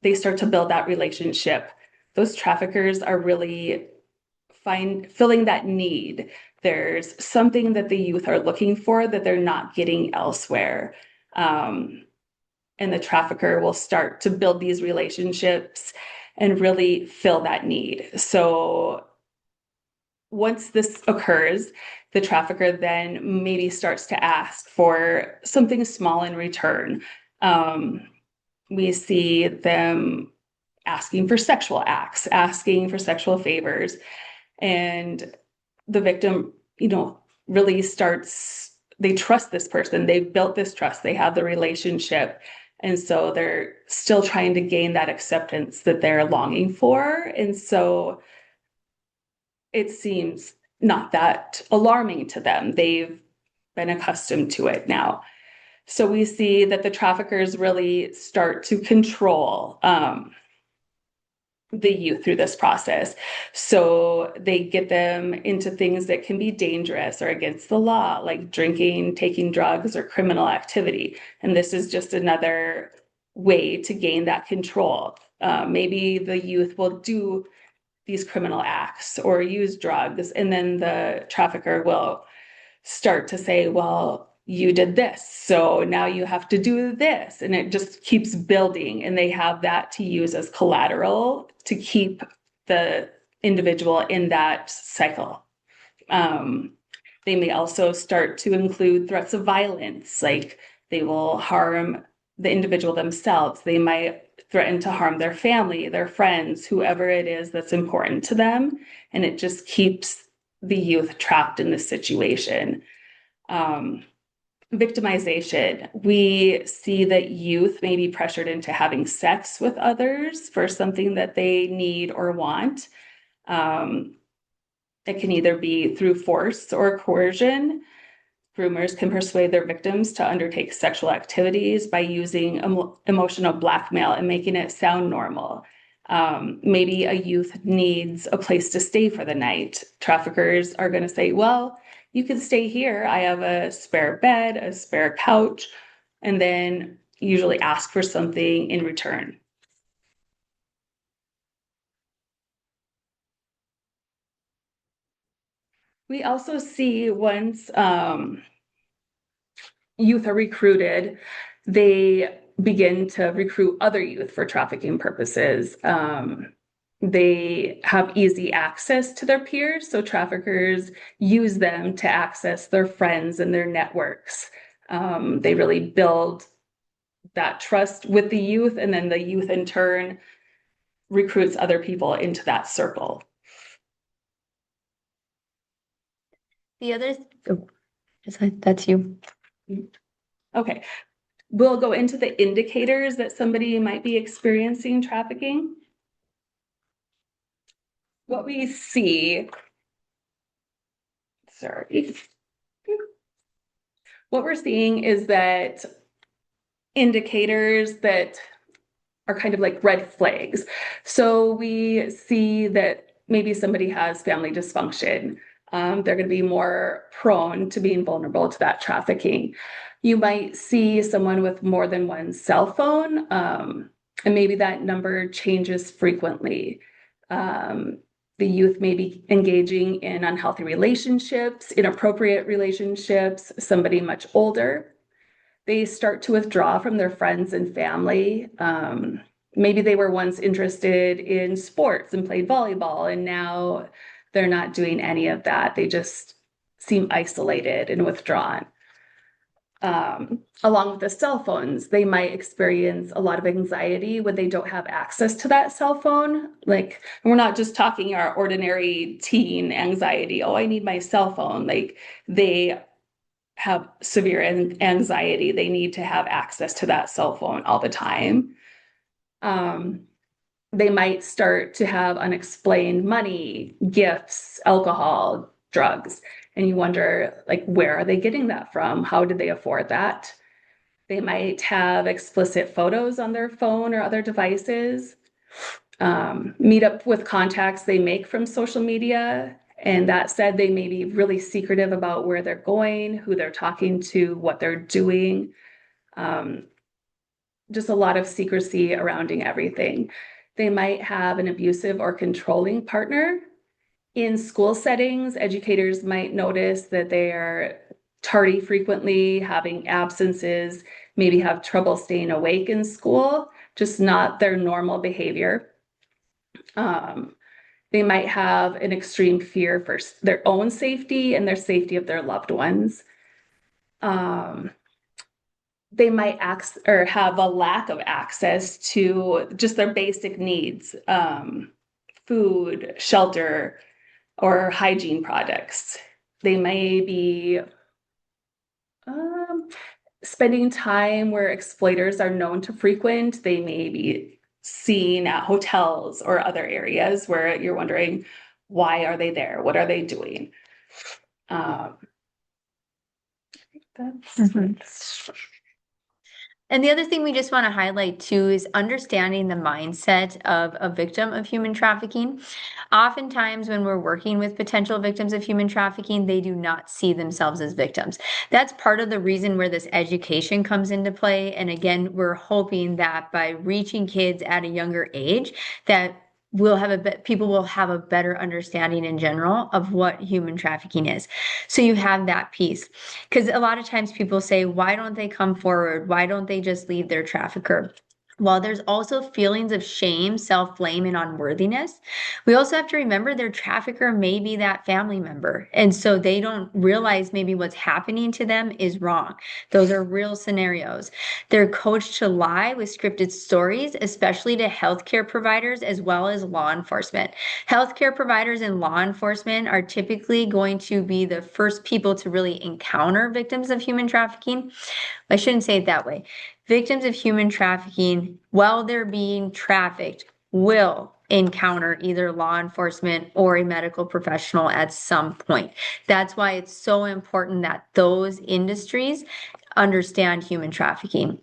they start to build that relationship, those traffickers are really filling that need. There's something that the youth are looking for that they're not getting elsewhere. And the trafficker will start to build these relationships and really fill that need. So once this occurs, the trafficker then maybe starts to ask for something small in return. We see them asking for sexual acts, asking for sexual favors. And the victim, really starts, they trust this person. They've built this trust. They have the relationship. And so they're still trying to gain that acceptance that they're longing for. And so it seems not that alarming to them. They've been accustomed to it now. So we see that the traffickers really start to control the youth through this process. So they get them into things that can be dangerous or against the law, like drinking, taking drugs, or criminal activity. And this is just another way to gain that control. Maybe the youth will do these criminal acts or use drugs, and then the trafficker will start to say, well, you did this, so now you have to do this. And it just keeps building, and they have that to use as collateral to keep the individual in that cycle. They may also start to include threats of violence, like they will harm the individual themselves. They might threaten to harm their family, their friends, whoever it is that's important to them. And it just keeps the youth trapped in this situation. Victimization. We see that youth may be pressured into having sex with others for something that they need or want. It can either be through force or coercion. Groomers can persuade their victims to undertake sexual activities by using emotional blackmail and making it sound normal. Maybe a youth needs a place to stay for the night. Traffickers are going to say, well, you can stay here. I have a spare bed, a spare couch, and then usually ask for something in return. We also see once youth are recruited, they begin to recruit other youth for trafficking purposes. They have easy access to their peers, so traffickers use them to access their friends and their networks. They really build that trust with the youth, and then the youth in turn recruits other people into that circle. The other, oh, that's you. Okay, we'll go into the indicators that somebody might be experiencing trafficking. What we see, sorry, what we're seeing is that indicators that are kind of like red flags. So we see that maybe somebody has family dysfunction. They're going to be more prone to being vulnerable to that trafficking. You might see someone with more than one cell phone, and maybe that number changes frequently. The youth may be engaging in unhealthy relationships, inappropriate relationships, somebody much older. They start to withdraw from their friends and family. Maybe they were once interested in sports and played volleyball, and now they're not doing any of that. They just seem isolated and withdrawn. Along with the cell phones, they might experience a lot of anxiety when they don't have access to that cell phone. Like, we're not just talking our ordinary teen anxiety. Oh, I need my cell phone. Like, they have severe anxiety. They need to have access to that cell phone all the time. They might start to have unexplained money, gifts, alcohol, drugs. And you wonder, like, where are they getting that from? How did they afford that? They might have explicit photos on their phone or other devices, meet up with contacts they make from social media. And that said, they may be really secretive about where they're going, who they're talking to, what they're doing. Just a lot of secrecy surrounding everything. They might have an abusive or controlling partner. In school settings, educators might notice that they are tardy frequently, having absences, maybe have trouble staying awake in school, just not their normal behavior. They might have an extreme fear for their own safety and their safety of their loved ones. They might or have a lack of access to just their basic needs, food, shelter, or hygiene products. They may be spending time where exploiters are known to frequent. They may be seen at hotels or other areas where you're wondering, why are they there? What are they doing? That's And the other thing we just want to highlight too is understanding the mindset of a victim of human trafficking. Oftentimes, when we're working with potential victims of human trafficking, they do not see themselves as victims. That's part of the reason where this education comes into play. And again, we're hoping that by reaching kids at a younger age, that people will have a better understanding in general of what human trafficking is. So you have that piece. Because a lot of times people say, why don't they come forward? Why don't they just leave their trafficker? Well, there's also feelings of shame, self-blame, and unworthiness. We also have to remember their trafficker may be that family member. And so they don't realize maybe what's happening to them is wrong. Those are real scenarios. They're coached to lie with scripted stories, especially to healthcare providers as well as law enforcement. Healthcare providers and law enforcement are typically going to be the first people to really encounter victims of human trafficking. I shouldn't say it that way. Victims of human trafficking, while they're being trafficked, will encounter either law enforcement or a medical professional at some point. That's why it's so important that those industries understand human trafficking.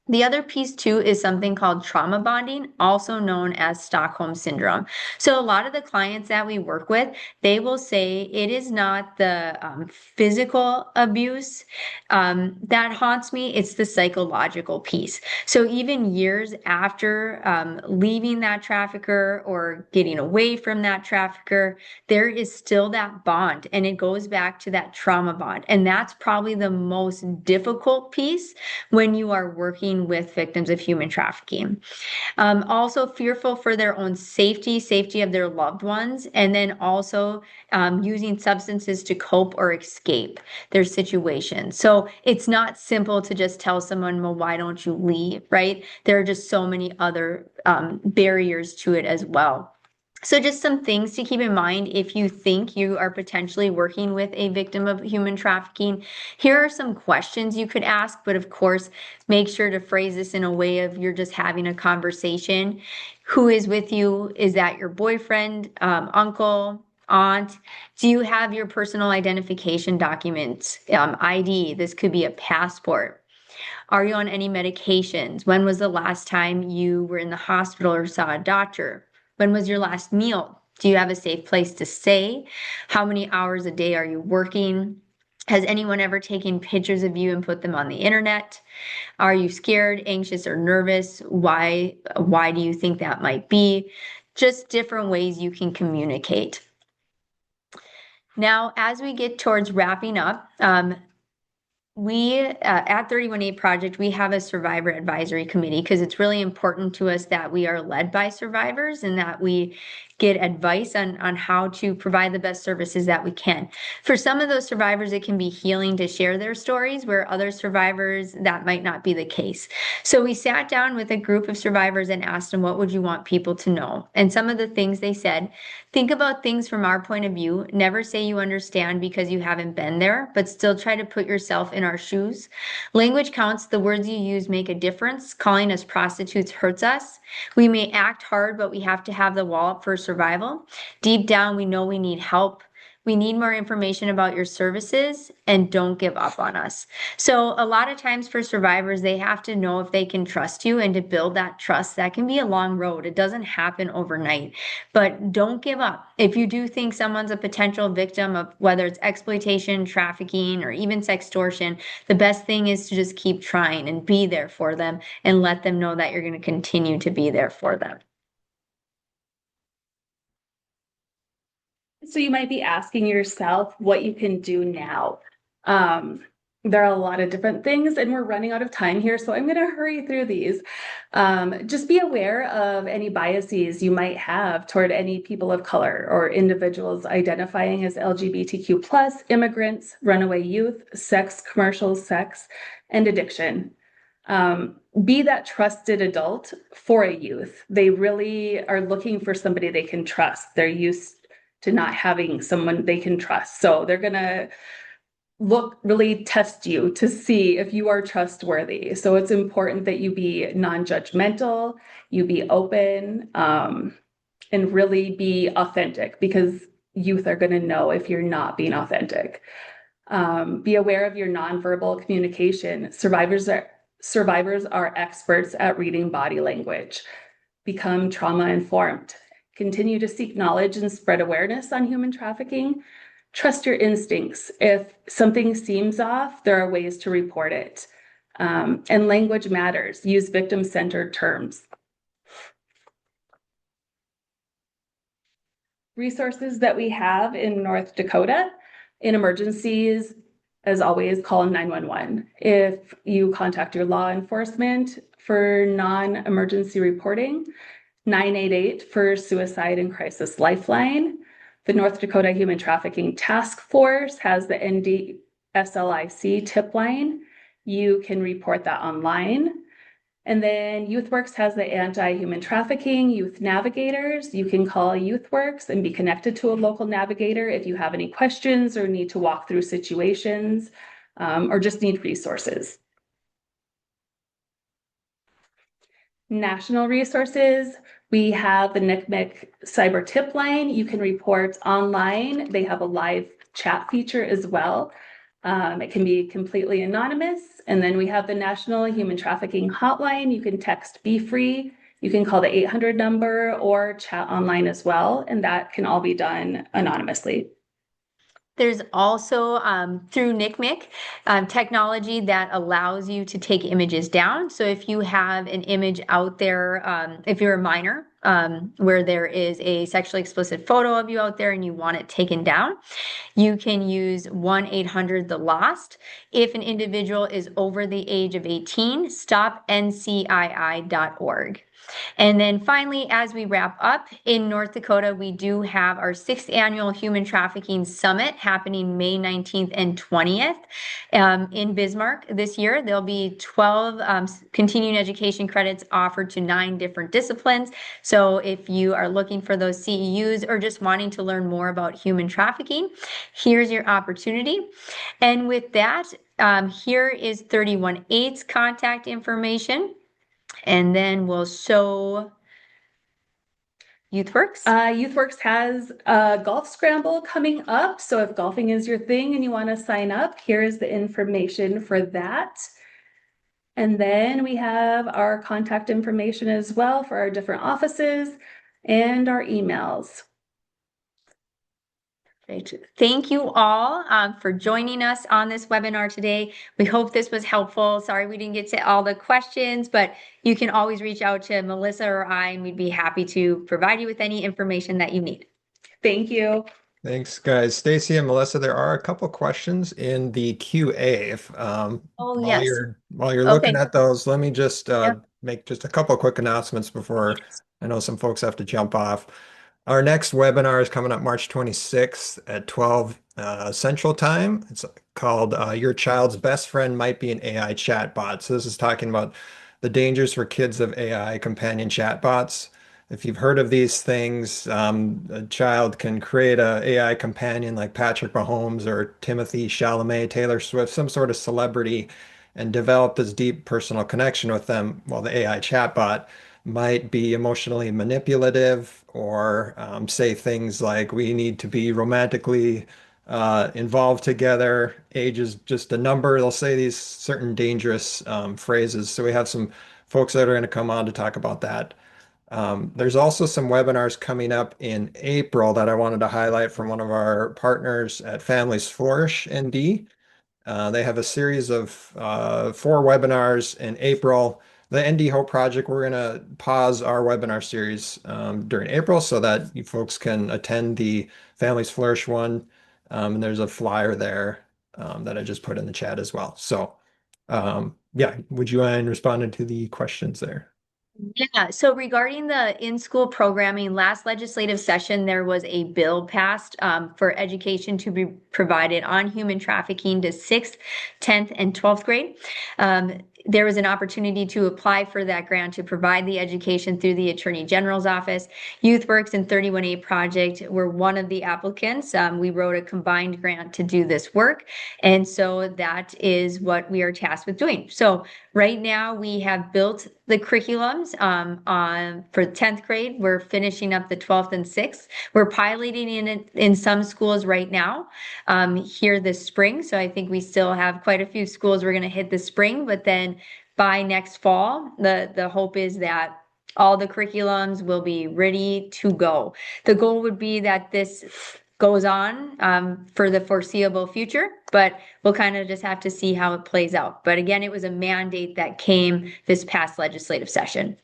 The other piece too is something called trauma bonding, also known as Stockholm syndrome. So a lot of the clients that we work with, they will say it is not the physical abuse that haunts me, it's the psychological piece. So even years after leaving that trafficker or getting away from that trafficker, there is still that bond, and it goes back to that trauma bond. And that's probably the most difficult piece when you are working with victims of human trafficking. Also fearful for their own safety of their loved ones, and then also using substances to cope or escape their situation. So it's not simple to just tell someone, well, why don't you leave, right? There are just so many other barriers to it as well. So just some things to keep in mind if you think you are potentially working with a victim of human trafficking. Here are some questions you could ask, but of course, make sure to phrase this in a way of you're just having a conversation. Who is with you? Is that your boyfriend, uncle, aunt? Do you have your personal identification documents, ID? This could be a passport. Are you on any medications? When was the last time you were in the hospital or saw a doctor? When was your last meal? Do you have a safe place to stay? How many hours a day are you working? Has anyone ever taken pictures of you and put them on the internet? Are you scared, anxious, or nervous? Why do you think that might be? just different ways you can communicate. Now, as we get towards wrapping up, we at 31A Project, we have a survivor advisory committee because it's really important to us that we are led by survivors and that we get advice on how to provide the best services that we can. For some of those survivors, it can be healing to share their stories, where other survivors, that might not be the case. So we sat down with a group of survivors and asked them, what would you want people to know? And some of the things they said: think about things from our point of view. Never say you understand because you haven't been there, but still try to put yourself in our shoes. Language counts. The words you use make a difference. Calling us prostitutes hurts us. We may act hard, but we have to have the wall up for survival. Deep down, we know we need help. We need more information about your services, and don't give up on us. So a lot of times for survivors, they have to know if they can trust you, and to build that trust, that can be a long road. It doesn't happen overnight, but don't give up. If you do think someone's a potential victim of whether it's exploitation, trafficking, or even sextortion, the best thing is to just keep trying and be there for them and let them know that you're going to continue to be there for them. So you might be asking yourself what you can do now. There are a lot of different things, and we're running out of time here, so I'm going to hurry through these. Just be aware of any biases you might have toward any people of color or individuals identifying as LGBTQ+, immigrants, runaway youth, sex, commercial sex, and addiction. Be that trusted adult for a youth. They really are looking for somebody they can trust. They're used to not having someone they can trust. So they're going to really test you to see if you are trustworthy. So it's important that you be non-judgmental, you be open, and really be authentic, because youth are going to know if you're not being authentic. Be aware of your nonverbal communication. Survivors are experts at reading body language. Become trauma informed. Continue to seek knowledge and spread awareness on human trafficking. Trust your instincts. If something seems off, there are ways to report it. And language matters. Use victim-centered terms. Resources that we have in North Dakota in emergencies, as always, call 911. If you contact your law enforcement for non-emergency reporting, 988 for Suicide and Crisis Lifeline. The North Dakota Human Trafficking Task Force has the NDSLIC tip line. You can report that online. And then YouthWorks has the Anti-Human Trafficking Youth Navigators. You can call YouthWorks and be connected to a local navigator if you have any questions or need to walk through situations, or just need resources. National resources, we have the NCMEC Cyber Tip Line. You can report online. They have a live chat feature as well. It can be completely anonymous. And then we have the National Human Trafficking Hotline. You can text Be Free. You can call the 800 number or chat online as well. And that can all be done anonymously. There's also through NCMEC technology that allows you to take images down. So if you have an image out there, if you're a minor, where there is a sexually explicit photo of you out there and you want it taken down, you can use 1-800-THE-LOST. If an individual is over the age of 18, stopncii.org. And then finally, as we wrap up, in North Dakota, we do have our 6th annual Human Trafficking Summit happening May 19th and 20th in Bismarck this year. There'll be 12 continuing education credits offered to 9 different disciplines. So if you are looking for those CEUs or just wanting to learn more about human trafficking, here's your opportunity. And with that, here is 31-8's contact information. And then we'll show YouthWorks. YouthWorks has a golf scramble coming up. So if golfing is your thing and you want to sign up, here is the information for that. And then we have our contact information as well for our different offices and our emails. Perfect. Thank you all for joining us on this webinar today. We hope this was helpful. Sorry we didn't get to all the questions, but you can always reach out to Melissa or I, and we'd be happy to provide you with any information that you need. Thank you. Thanks, guys. Stacy and Melissa, there are a couple questions in the QA. If Oh, while yes. you're looking Okay. at those, let me just Yep. make just a couple quick announcements before I know some folks have to jump off. Our next webinar is coming up March 26th at 12 Central Time. It's called Your Child's Best Friend Might Be an AI Chatbot. So this is talking about the dangers for kids of AI companion chatbots. If you've heard of these things, a child can create a AI companion like Patrick Mahomes or Timothy Chalamet, Taylor Swift, some sort of celebrity, and develop this deep personal connection with them, while the AI chatbot might be emotionally manipulative or say things like, we need to be romantically involved together. Age is just a number. They'll say these certain dangerous phrases. So we have some folks that are going to come on to talk about that. There's also some webinars coming up in April that I wanted to highlight from one of our partners at Families Flourish ND. They have a series of 4 webinars in April. The ND Hope Project, we're going to pause our webinar series during April so that you folks can attend the Families Flourish one. And there's a flyer there that I just put in the chat as well. So yeah, would you mind responding to the questions there? Yeah, so regarding the in-school programming, last legislative session, there was a bill passed for education to be provided on human trafficking to 6th, 10th, and 12th grade. There was an opportunity to apply for that grant to provide the education through the Attorney General's office. YouthWorks and 31A Project were one of the applicants. We wrote a combined grant to do this work. And so that is what we are tasked with doing. So right now, we have built the curriculums for 10th grade. We're finishing up the 12th and 6th. We're piloting in some schools right now here this spring. So I think we still have quite a few schools we're going to hit this spring, but then by next fall, the hope is that all the curriculums will be ready to go. The goal would be that this goes on for the foreseeable future, but we'll kind of just have to see how it plays out. But again, it was a mandate that came this past legislative session.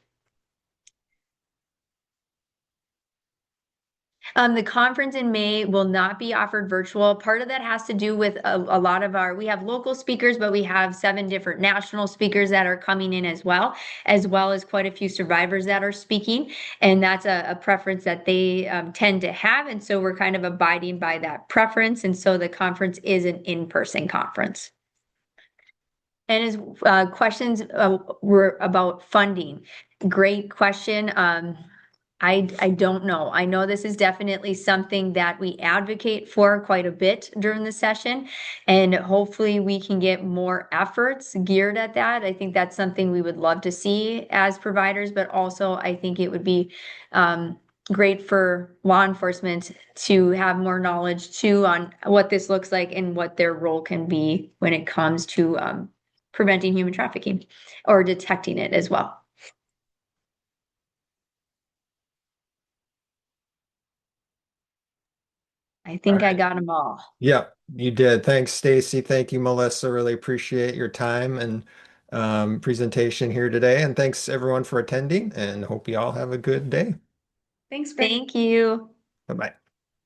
The conference in May will not be offered virtual. Part of that has to do with a lot of we have local speakers, but we have 7 different national speakers that are coming in as well as quite a few survivors that are speaking. And that's a preference that they tend to have. And so we're kind of abiding by that preference. And so the conference is an in-person conference. And his questions were about funding. Great question. I don't know. I know this is definitely something that we advocate for quite a bit during the session, and hopefully we can get more efforts geared at that. I think that's something we would love to see as providers, but also I think it would be great for law enforcement to have more knowledge too on what this looks like and what their role can be when it comes to preventing human trafficking or detecting it as well. I think I got them all. Yeah, you did. Thanks, Stacy. Thank you, Melissa. Really appreciate your time and presentation here today. And thanks everyone for attending and hope you all have a good day. Thanks, Greg. Thank you. Bye-bye.